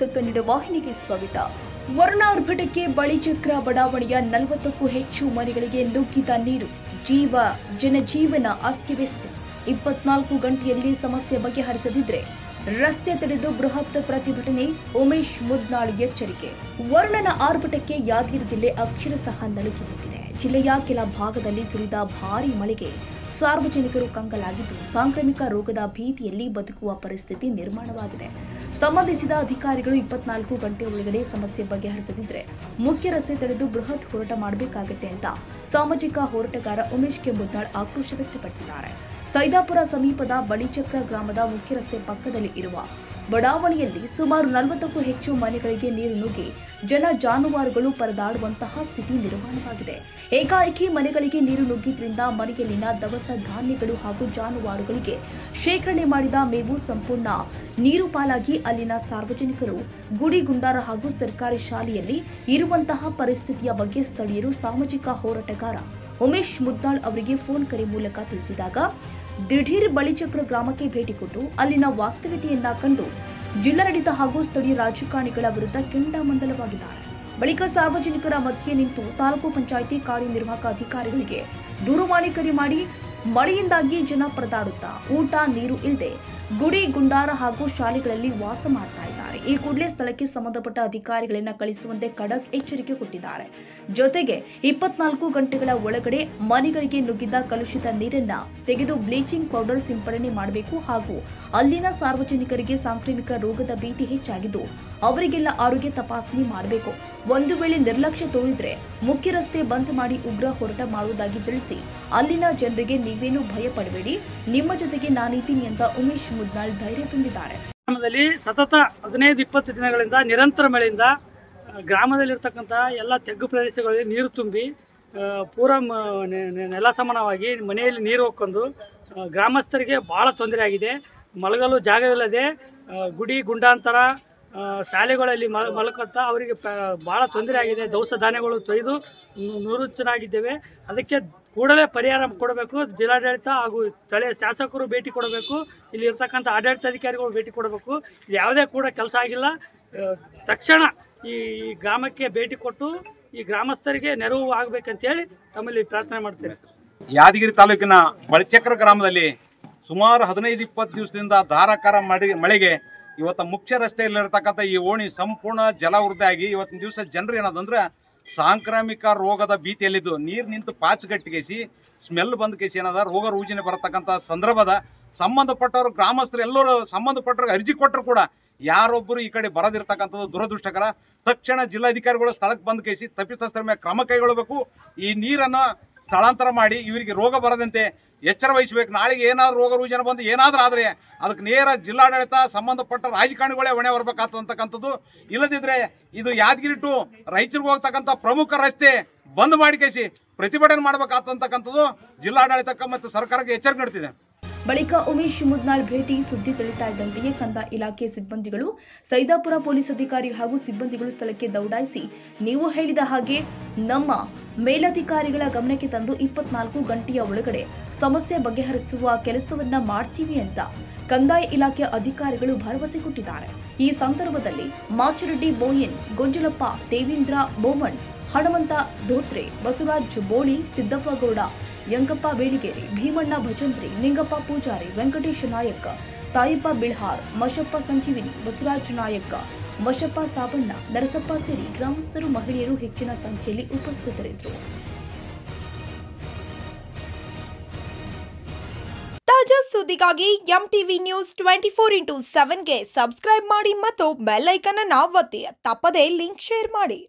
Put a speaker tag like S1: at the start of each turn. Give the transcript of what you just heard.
S1: News Kannada ವಾಹಿನಿಗೆ ಸ್ವಾಗತ. ವರುಣ ಆರ್ಭಟಕ್ಕೆ ಬಳಿಚಕ್ರ ಬಡಾವಣೆಯ 40ಕ್ಕೂ ಹೆಚ್ಚು ಮನೆಗಳಿಗೆ ನುಗ್ಗಿದ ನೀರು, ಜನಜೀವನ ಅಸ್ತವ್ಯಸ್ತ. 24 ಗಂಟೆಯಲ್ಲಿ ಸಮಸ್ಯೆ ಬಗೆಹರಿಸದಿದ್ರೆ ರಸ್ತೆ ತಡೆದು ಬೃಹತ್ ಪ್ರತಿಭಟನೆ, ಉಮೇಶ್ ಮುದ್ನಾಳ್ ಎಚ್ಚರಿಕೆ. ವರುಣನ ಆರ್ಭಟಕ್ಕೆ ಯಾದಗಿರಿ ಜಿಲ್ಲೆ ಅಕ್ಷರಶಃ ನಲುಗಿ ಹೋಗಿದೆ. ಜಿಲ್ಲೆಯ ಕೆಲ ಭಾಗದಲ್ಲಿ ಸುರಿದ ಭಾರೀ ಮಳೆಗೆ ಸಾರ್ವಜನಿಕರು ಕಂಗಾಲಾಗಿದ್ದು, ಸಾಂಕ್ರಾಮಿಕ ರೋಗದ ಭೀತಿಯಲ್ಲಿ ಬದುಕುವ ಪರಿಸ್ಥಿತಿ ನಿರ್ಮಾಣವಾಗಿದೆ. ಸಂಬಂಧಿಸಿದ ಅಧಿಕಾರಿಗಳು 24 ಗಂಟೆ ಒಳಗಡೆ ಸಮಸ್ಯೆ ಬಗೆಹರಿಸದಿದ್ರೆ ಮುಖ್ಯ ರಸ್ತೆ ತಡೆದು ಬೃಹತ್ ಹೋರಾಟ ಮಾಡಬೇಕಾಗುತ್ತೆ ಅಂತ ಸಾಮಾಜಿಕ ಹೋರಾಟಗಾರ ಉಮೇಶ್ ಮುದ್ನಾಳ್ ಆಕ್ರೋಶ ವ್ಯಕ್ತಪಡಿಸಿದ್ದಾರೆ. ಸೈದಾಪುರ ಸಮೀಪದ ಬಳಿಚಕ್ರ ಗ್ರಾಮದ ಮುಖ್ಯ ರಸ್ತೆ ಪಕ್ಕದಲ್ಲಿ ಇರುವ ಬಡಾವಣೆಯಲ್ಲಿ ಸುಮಾರು 40ಕ್ಕೂ ಹೆಚ್ಚು ಮನೆಗಳಿಗೆ ನೀರು ನುಗ್ಗಿ ಜಾನುವಾರುಗಳು ಪರದಾಡುವಂತಹ ಸ್ಥಿತಿ ನಿರ್ಮಾಣವಾಗಿದೆ. ಏಕಾಏಕಿ ಮನೆಗಳಿಗೆ ನೀರು ನುಗ್ಗಿದ್ರಿಂದ ಮನೆಯಲ್ಲಿನ ದವಸ ಧಾನ್ಯಗಳು ಹಾಗೂ ಜಾನುವಾರುಗಳಿಗೆ ಶೇಖರಣೆ ಮಾಡಿದ ಮೇವು ಸಂಪೂರ್ಣ ನೀರು ಪಾಲಾಗಿ ಅಲ್ಲಿನ ಸಾರ್ವಜನಿಕರು ಗುಡಿ ಗುಂಡಾರ ಹಾಗೂ ಸರ್ಕಾರಿ ಶಾಲೆಯಲ್ಲಿ ಇರುವಂತಹ ಪರಿಸ್ಥಿತಿಯ ಬಗ್ಗೆ ಸ್ಥಳೀಯರು ಸಾಮಾಜಿಕ ಹೋರಾಟಗಾರ ಉಮೇಶ್ ಮುದ್ನಾಳ್ ಅವರಿಗೆ ಫೋನ್ ಕರೆ ಮೂಲಕ ತಿಳಿಸಿದಾಗ ದಿಢೀರ್ ಬಳಿಚಕ್ರ ಗ್ರಾಮಕ್ಕೆ ಭೇಟಿ ಕೊಟ್ಟು ಅಲ್ಲಿನ ವಾಸ್ತವಿಕತೆಯನ್ನ ಕಂಡು ಜಿಲ್ಲಾಡಳಿತ ಹಾಗೂ ಸ್ಥಳೀಯ ರಾಜಕಾರಣಿಗಳ ವಿರುದ್ಧ ಕೆಂಡಾಮಂಡಲವಾಗಿದ್ದಾರೆ. ಬಳಿಕ ಸಾರ್ವಜನಿಕರ ಮಧ್ಯೆ ನಿಂತು ತಾಲೂಕು ಪಂಚಾಯಿತಿ ಕಾರ್ಯನಿರ್ವಾಹಕ ಅಧಿಕಾರಿಗಳಿಗೆ ದೂರವಾಣಿ ಕರೆ ಮಾಡಿ ಮಳೆಯಿಂದಾಗಿ ಜನ ಪರದಾಡುತ್ತಾ ಊಟ ನೀರು ಇಲ್ಲದೆ ಗುಡಿ ಗುಂಡಾರ ಹಾಗೂ ಶಾಲೆಗಳಲ್ಲಿ ವಾಸ ಮಾಡ್ತಾ ಇದ್ದಾರೆ. ಈ ಕೂಡಲೇ ಸ್ಥಳಕ್ಕೆ ಸಂಬಂಧಪಟ್ಟ ಅಧಿಕಾರಿಗಳನ್ನ ಕಳಿಸುವಂತೆ ಖಡಕ್ ಎಚ್ಚರಿಕೆ ಕೊಟ್ಟಿದ್ದಾರೆ. ಜೊತೆಗೆ 24 ಗಂಟೆಗಳ ಒಳಗಡೆ ಮನೆಗಳಿಗೆ ನುಗ್ಗಿದ್ದ ಕಲುಷಿತ ನೀರನ್ನ ತೆಗೆದು ಬ್ಲೀಚಿಂಗ್ ಪೌಡರ್ ಸಿಂಪಡಣೆ ಮಾಡಬೇಕು ಹಾಗೂ ಅಲ್ಲಿನ ಸಾರ್ವಜನಿಕರಿಗೆ ಸಾಂಕ್ರಾಮಿಕ ರೋಗದ ಭೀತಿ ಹೆಚ್ಚಾಗಿದ್ದು ಅವರಿಗೆಲ್ಲ ಆರೋಗ್ಯ ತಪಾಸಣೆ ಮಾಡಬೇಕು. ಒಂದು ವೇಳೆ ನಿರ್ಲಕ್ಷ್ಯ ತೋರಿದ್ರೆ ಮುಖ್ಯ ರಸ್ತೆ ಬಂದ್ ಮಾಡಿ ಉಗ್ರ ಹೋರಾಟ ಮಾಡುವುದಾಗಿ ತಿಳಿಸಿ ಅಲ್ಲಿನ ಜನರಿಗೆ ನೀವೇನು ಭಯ ಪಡಬೇಡಿ, ನಿಮ್ಮ ಜೊತೆಗೆ ನಾನಿದ್ದೀನಿ ಅಂತ ಉಮೇಶ್ ಮುದ್ನಾಳ್ ಧೈರ್ಯ ತುಂಬಿದ್ದಾರೆ.
S2: ಗ್ರಾಮದಲ್ಲಿ ಸತತ 15-20 ದಿನಗಳಿಂದ ನಿರಂತರ ಮಳೆಯಿಂದ ಗ್ರಾಮದಲ್ಲಿರ್ತಕ್ಕಂಥ ಎಲ್ಲ ತೆಗ್ಗು ಪ್ರದೇಶಗಳಲ್ಲಿ ನೀರು ತುಂಬಿ ಪೂರ ನೆಲ ಸಮಾನವಾಗಿ ಮನೆಯಲ್ಲಿ ನೀರು ಹೊಕ್ಕೊಂಡು ಗ್ರಾಮಸ್ಥರಿಗೆ ಭಾಳ ತೊಂದರೆ ಆಗಿದೆ. ಮಲಗಲು ಜಾಗವಿಲ್ಲದೆ ಗುಡಿ ಗುಂಡಾಂತರ ಶಾಲೆಗಳಲ್ಲಿ ಮಲಕುತ್ತಾ ಅವರಿಗೆ ಭಾಳ ತೊಂದರೆ ಆಗಿದೆ. ದವಸ ಧಾನ್ಯಗಳು ತೊಯ್ದು ನೂರುಚ್ಚನಾಗಿದ್ದೇವೆ. ಅದಕ್ಕೆ ಕೂಡಲೇ ಪರಿಹಾರ ಕೊಡಬೇಕು. ಜಿಲ್ಲಾಡಳಿತ ಹಾಗೂ ಸ್ಥಳೀಯ ಶಾಸಕರು ಭೇಟಿ ಕೊಡಬೇಕು. ಇಲ್ಲಿ ಇರ್ತಕ್ಕಂಥ ಆಡಳಿತಾಧಿಕಾರಿಗಳು ಭೇಟಿ ಕೊಡಬೇಕು. ಯಾವುದೇ ಕೂಡ ಕೆಲಸ ಆಗಿಲ್ಲ. ತಕ್ಷಣ ಈ ಗ್ರಾಮಕ್ಕೆ ಭೇಟಿ ಕೊಟ್ಟು ಈ ಗ್ರಾಮಸ್ಥರಿಗೆ ನೆರವು ಆಗಬೇಕಂತೇಳಿ ತಮ್ಮಲ್ಲಿ ಪ್ರಾರ್ಥನೆ ಮಾಡ್ತೇನೆ.
S3: ಯಾದಗಿರಿ ತಾಲೂಕಿನ ಬಳಿಚಕ್ರ ಗ್ರಾಮದಲ್ಲಿ ಸುಮಾರು 15-20 ದಿವಸದಿಂದ ಧಾರಾಕಾರ ಮಳೆಗೆ ಇವತ್ತು ಮುಖ್ಯ ರಸ್ತೆಯಲ್ಲಿರತಕ್ಕಂಥ ಈ ಓಣಿ ಸಂಪೂರ್ಣ ಜಲವೃದ್ಧಿ ಆಗಿ ಇವತ್ತಿನ ದಿವಸ ಜನರು ಏನದಂದ್ರೆ ಸಾಂಕ್ರಾಮಿಕ ರೋಗದ ಭೀತಿಯಲ್ಲಿದ್ದು ನೀರು ನಿಂತು ಪಾಚುಗಟ್ಟಿಗೆಸಿ ಸ್ಮೆಲ್ ಬಂದ ಕೇಸಿ ಏನದ ರೋಗ ರುಜಿನ ಬರತಕ್ಕಂಥ ಸಂದರ್ಭದ ಸಂಬಂಧಪಟ್ಟವರು ಗ್ರಾಮಸ್ಥರು ಎಲ್ಲರೂ ಸಂಬಂಧಪಟ್ಟವ್ರಿಗೆ ಅರ್ಜಿ ಕೊಟ್ಟರು ಕೂಡ ಯಾರೊಬ್ಬರು ಈ ಕಡೆ ಬರದಿರ್ತಕ್ಕಂಥದ್ದು ದುರದೃಷ್ಟಕರ. ತಕ್ಷಣ ಜಿಲ್ಲಾಧಿಕಾರಿಗಳು ಸ್ಥಳಕ್ಕೆ ಬಂದ ಕೇಸಿ ತಪ್ಪಿತಸ್ಥರ ಮೇಲೆ ಕ್ರಮ ಕೈಗೊಳ್ಳಬೇಕು. ಈ ನೀರನ್ನು ಸ್ಥಳಾಂತರ ಮಾಡಿ ಇವರಿಗೆ ರೋಗ ಬರದಂತೆ ಎಚ್ಚರ ವಹಿಸಬೇಕು. ನಾಳೆಗೆ ಏನಾದರೂ ರೋಗ ರುಜಿನ ಬಂದು ಏನಾದರೂ ಆದರೆ ಅದಕ್ಕೆ ನೇರ ಜಿಲ್ಲಾಡಳಿತ ಸಂಬಂಧಪಟ್ಟ ರಾಜಕಾರಣಿಗಳೇ ಹೊಣೆ ಹೊರಬೇಕಾಗ್ತಕ್ಕಂಥದ್ದು. ಇಲ್ಲದಿದ್ದರೆ ಇದು ಯಾದಗಿರಿ ಟು ರಾಯಚೂರಿಗೆ ಹೋಗ್ತಕ್ಕಂಥ ಪ್ರಮುಖ ರಸ್ತೆ ಬಂದ್ ಮಾಡಿಕೇಸಿ ಪ್ರತಿಭಟನೆ ಮಾಡಬೇಕಾಗ್ತಕ್ಕಂಥದ್ದು ಜಿಲ್ಲಾಡಳಿತಕ್ಕೆ ಮತ್ತು ಸರ್ಕಾರಕ್ಕೆ ಎಚ್ಚರಿಕೆ ನೀಡ್ತಿದೆ.
S1: ಬಳಿಕ ಉಮೇಶ್ ಮುದ್ನಾಳ್ ಭೇಟಿ ಸುದ್ದಿ ತಿಳಿತಾ ಇದ್ದಂತೆಯೇ ಕಂದಾಯ ಇಲಾಖೆ ಸಿಬ್ಬಂದಿಗಳು, ಸೈದಾಪುರ ಪೊಲೀಸ್ ಅಧಿಕಾರಿ ಹಾಗೂ ಸಿಬ್ಬಂದಿಗಳು ಸ್ಥಳಕ್ಕೆ ದೌಡಾಯಿಸಿ ನೀವು ಹೇಳಿದ ಹಾಗೆ ನಮ್ಮ ಮೇಲಧಿಕಾರಿಗಳ ಗಮನಕ್ಕೆ ತಂದು 24 ಗಂಟೆಯ ಒಳಗಡೆ ಸಮಸ್ಯೆ ಬಗೆಹರಿಸುವ ಕೆಲಸವನ್ನ ಮಾಡ್ತೀವಿ ಅಂತ ಕಂದಾಯ ಇಲಾಖೆ ಅಧಿಕಾರಿಗಳು ಭರವಸೆ ಕೊಟ್ಟಿದ್ದಾರೆ. ಈ ಸಂದರ್ಭದಲ್ಲಿ ಮಾಚಿರೆಡ್ಡಿ ಬೋಯನ್, ಗೊಂಜಲಪ್ಪ, ದೇವೇಂದ್ರ ಬೋಮಣ್, ಹಣಮಂತ ಧೋತ್ರೆ, ಬಸವರಾಜ್ ಬೋಳಿ, ಸಿದ್ದಪ್ಪ ಗೌಡ, ಯಂಕಪ್ಪ ಬೇಳಿಗೇರಿ, ಭೀಮಣ್ಣ ಭಜಂತ್ರಿ, ನಿಂಗಪ್ಪ ಪೂಜಾರಿ, ವೆಂಕಟೇಶ ನಾಯಕ್, ತಾಯಪ್ಪ ಬಿಳ್ಹಾರ್, ಮಶಪ್ಪ ಸಂಜೀವಿನಿ, ಬಸವರಾಜ್ ನಾಯಕ್, ಮಶಪ್ಪ ಸಾಬಣ್ಣ, ನರಸಪ್ಪ ಸೇರಿ ಗ್ರಾಮಸ್ಥರು, ಮಹಿಳೆಯರು ಹೆಚ್ಚಿನ ಸಂಖ್ಯೆಯಲ್ಲಿ ಉಪಸ್ಥಿತರಿದ್ದರು.
S4: ತಾಜಾ ಸುದ್ದಿಗಾಗಿ MTV ನ್ಯೂಸ್ 24x7ಗೆ ಸಬ್ಸ್ಕ್ರೈಬ್ ಮಾಡಿ ಮತ್ತು ಬೆಲ್ ಐಕಾನ್ ಅನ್ನು ಒತ್ತಿ. ತಪ್ಪದೇ ಲಿಂಕ್ ಶೇರ್ ಮಾಡಿ.